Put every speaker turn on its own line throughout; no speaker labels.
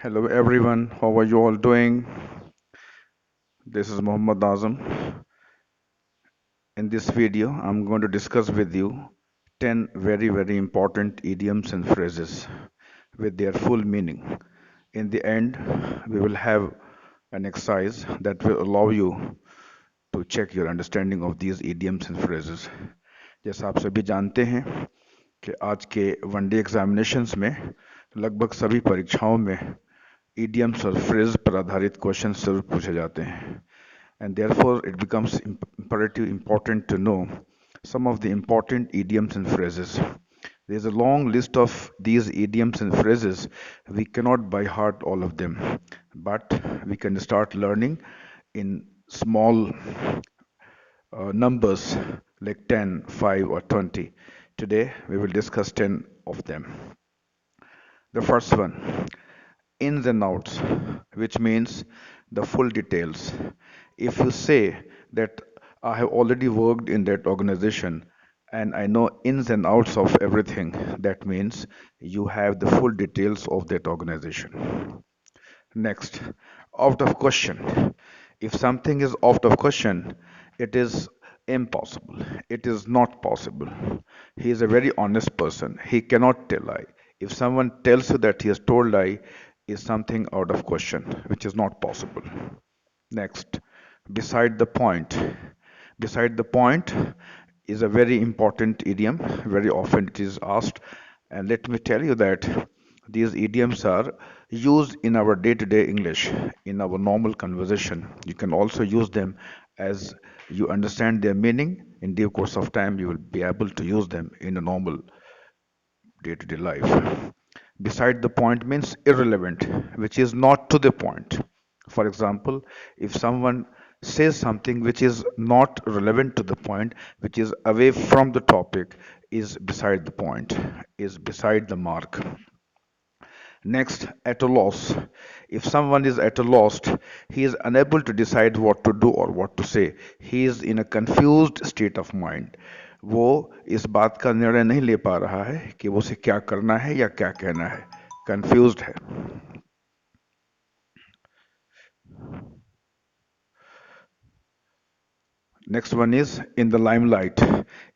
Hello everyone, how are you all doing? This is Muhammad Azam. In this video, I'm going to discuss with you 10 very important idioms and phrases with their full meaning. In the end, we will have an exercise that will allow you to check your understanding of these idioms and phrases. जैसा आप सभी जानते हैं कि आज के one day examinations में लगभग सभी परीक्षाओं में idioms और phrase पर आधारित क्वेश्चन जरूर पूछे जाते हैं and therefore it becomes imperative important to know some of the important idioms and phrases. There's a long list of these idioms and phrases. We cannot by heart all of them, but we can start learning in small numbers like 10, 5, or 20. Today we will discuss 10 of them. The first one, ins and outs, which means the full details. If you say that I have already worked in that organization and I know ins and outs of everything, that means you have the full details of that organization. Next, out of question. If something is out of question, it is impossible. It is not possible. He is a very honest person. He cannot tell lie. If someone tells you that he has told lie, is something out of question, which is not possible. Next, beside the point. Beside the point is a very important idiom. Very often it is asked. And let me tell you that these idioms are used in our day to day English, in our normal conversation. You can also use them as you understand their meaning. In due course of time, you will be able to use them in a normal day to day life. Beside the point means irrelevant, which is not to the point. For example, if someone says something which is not relevant to the point, which is away from the topic, is beside the point, is beside the mark. Next, at a loss. If someone is at a loss, he is unable to decide what to do or what to say. He is in a confused state of mind. वो इस बात का निर्णय नहीं ले पा रहा है कि वो उसे क्या करना है या क्या कहना है. Confused है. Next one is in the limelight.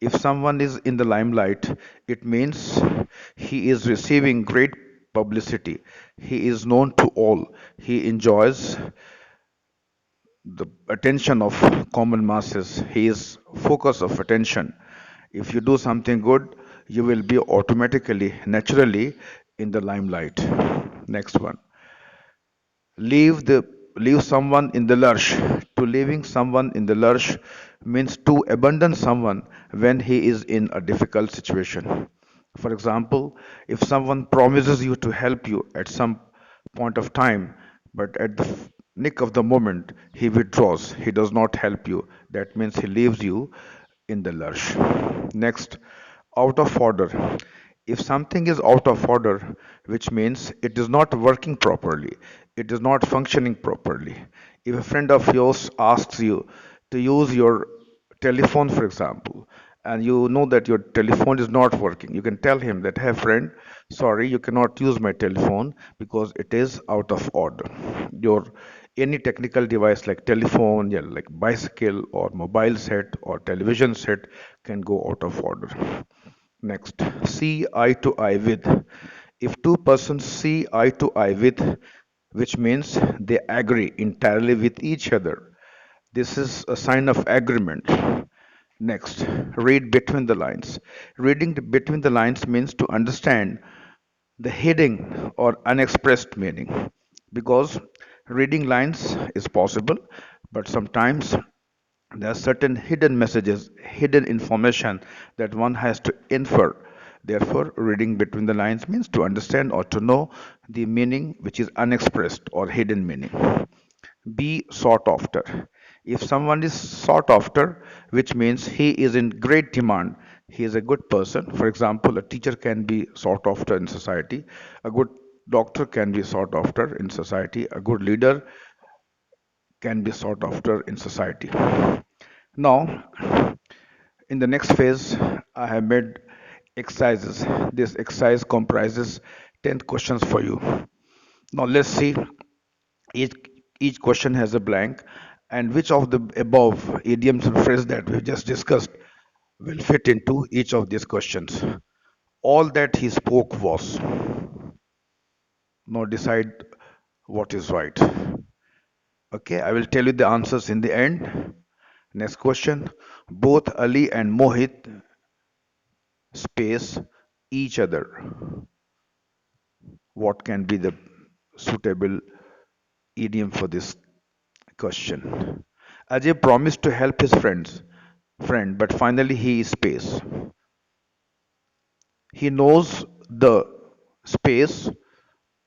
If someone is in the limelight, it means he is receiving great publicity. He is known to all. He enjoys the attention of common masses. He is focus of attention. If you do something good, you will be automatically, naturally in the limelight. Next one. Leave the leave someone in the lurch. To leaving someone in the lurch means to abandon someone when he is in a difficult situation. For example, if someone promises you to help you at some point of time, but at the nick of the moment he withdraws, he does not help you, that means he leaves you in the lurch. Next, out of order. If something is out of order, which means it is not working properly, it is not functioning properly. If a friend of yours asks you to use your telephone, for example, and you know that your telephone is not working, you can tell him that, hey friend, sorry, you cannot use my telephone because it is out of order. Your any technical device like telephone, yeah, like bicycle or mobile set or television set can go out of order. Next, see eye to eye with. If two persons see eye to eye with, which means they agree entirely with each other, this is a sign of agreement. Next, read between the lines. Reading between the lines means to understand the hidden or unexpressed meaning. Because reading lines is possible, but sometimes there are certain hidden messages, hidden information that one has to infer. Therefore, reading between the lines means to understand or to know the meaning which is unexpressed or hidden meaning. Be sought after. If someone is sought after, which means he is in great demand, he is a good person. For example, a teacher can be sought after in society, a good doctor can be sought after in society, a good leader can be sought after in society. Now, in the next phase, I have made exercises. This exercise comprises 10 questions for you. Now let's see, each each question has a blank, and which of the above idioms and phrases that we just discussed will fit into each of these questions. All that he spoke was. Now decide what is right. Okay, I will tell you the answers in the end. Next question. Both Ali and Mohit space each other. What can be the suitable idiom for this question? Ajay promised to help his friend, but finally he is space. He knows the space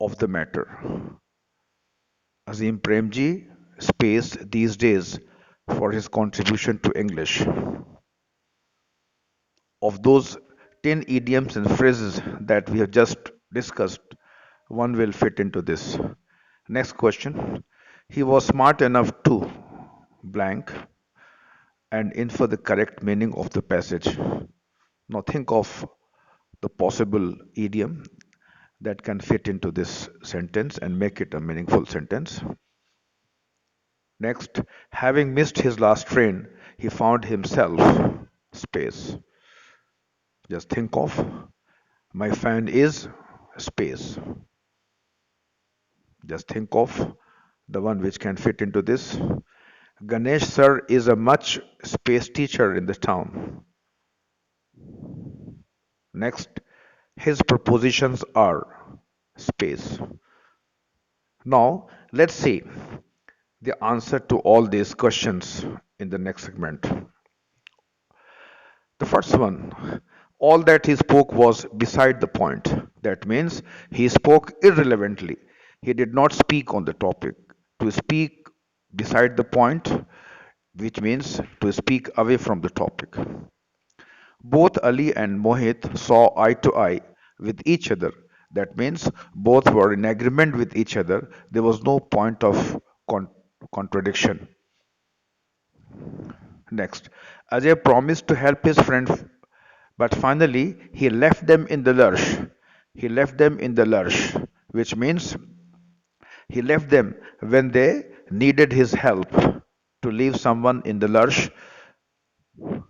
of the matter. Azim Premji space these days for his contribution to English. Of those 10 idioms and phrases that we have just discussed, one will fit into this. Next question. He was smart enough to blank and infer the correct meaning of the passage. Now think of the possible idiom that can fit into this sentence and make it a meaningful sentence. Next, having missed his last train, he found himself space. Just think of my fan is space. Just think of the one which can fit into this. Ganesh sir is a much space teacher in the town. Next, his propositions are space. Now, let's see the answer to all these questions in the next segment. The first one, all that he spoke was beside the point. That means he spoke irrelevantly. He did not speak on the topic. To speak beside the point, which means to speak away from the topic. Both Ali and Mohit saw eye to eye with each other. That means both were in agreement with each other. There was no point of contradiction. Next, Ajay promised to help his friend, but finally he left them in the lurch. He left them in the lurch, which means he left them when they needed his help. To leave someone in the lurch.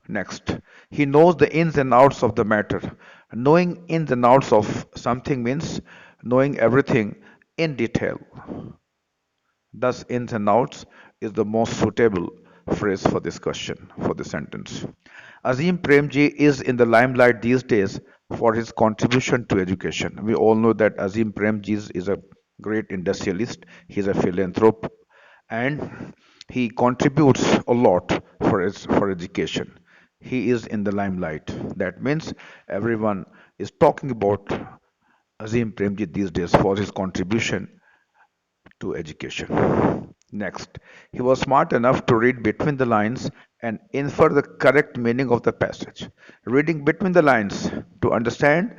Next, he knows the ins and outs of the matter. Knowing ins and outs of something means knowing everything in detail. Thus, ins and outs is the most suitable phrase for this question, for this sentence. Azim Premji is in the limelight these days for his contribution to education. We all know that Azim Premji is a great industrialist, he's a philanthrope, and he contributes a lot for education. He is in the limelight. That means everyone is talking about Azim Premji these days for his contribution to education. Next, he was smart enough to read between the lines and infer the correct meaning of the passage. Reading between the lines to understand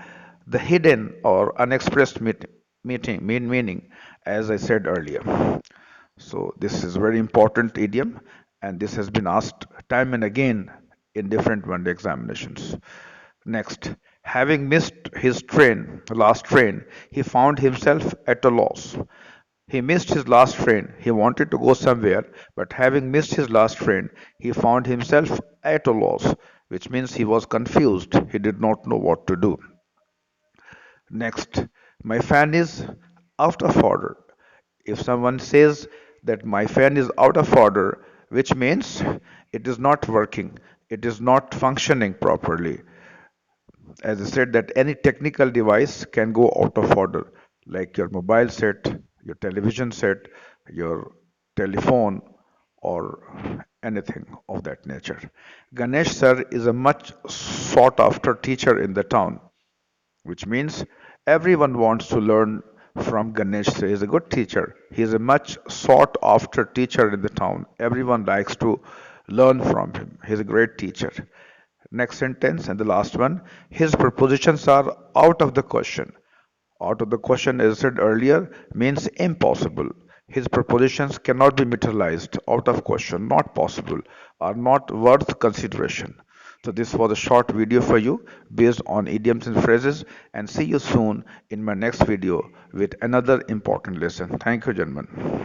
the hidden or unexpressed meaning, as I said earlier. So, this is very important idiom, and this has been asked time and again in different one day examinations. Next, having missed his last train, he found himself at a loss. He missed his last train. He wanted to go somewhere, but having missed his last train, he found himself at a loss, which means he was confused. He did not know what to do. Next, my fan is out of order. If someone says that my fan is out of order, which means it is not working, it is not functioning properly. As I said, that any technical device can go out of order, like your mobile set, your television set, your telephone, or anything of that nature. Ganesh sir is a much sought after teacher in the town, which means everyone wants to learn from Ganesh sir. He is a good teacher. He is a much sought after teacher in the town. Everyone likes to learn from him. He is a great teacher. Next sentence and the last one. His propositions are out of the question. Out of the question, as I said earlier, means impossible. His propositions cannot be materialized. Out of question, not possible, are not worth consideration. So this was a short video for you based on idioms and phrases, and see you soon in my next video with another important lesson. Thank you, gentlemen.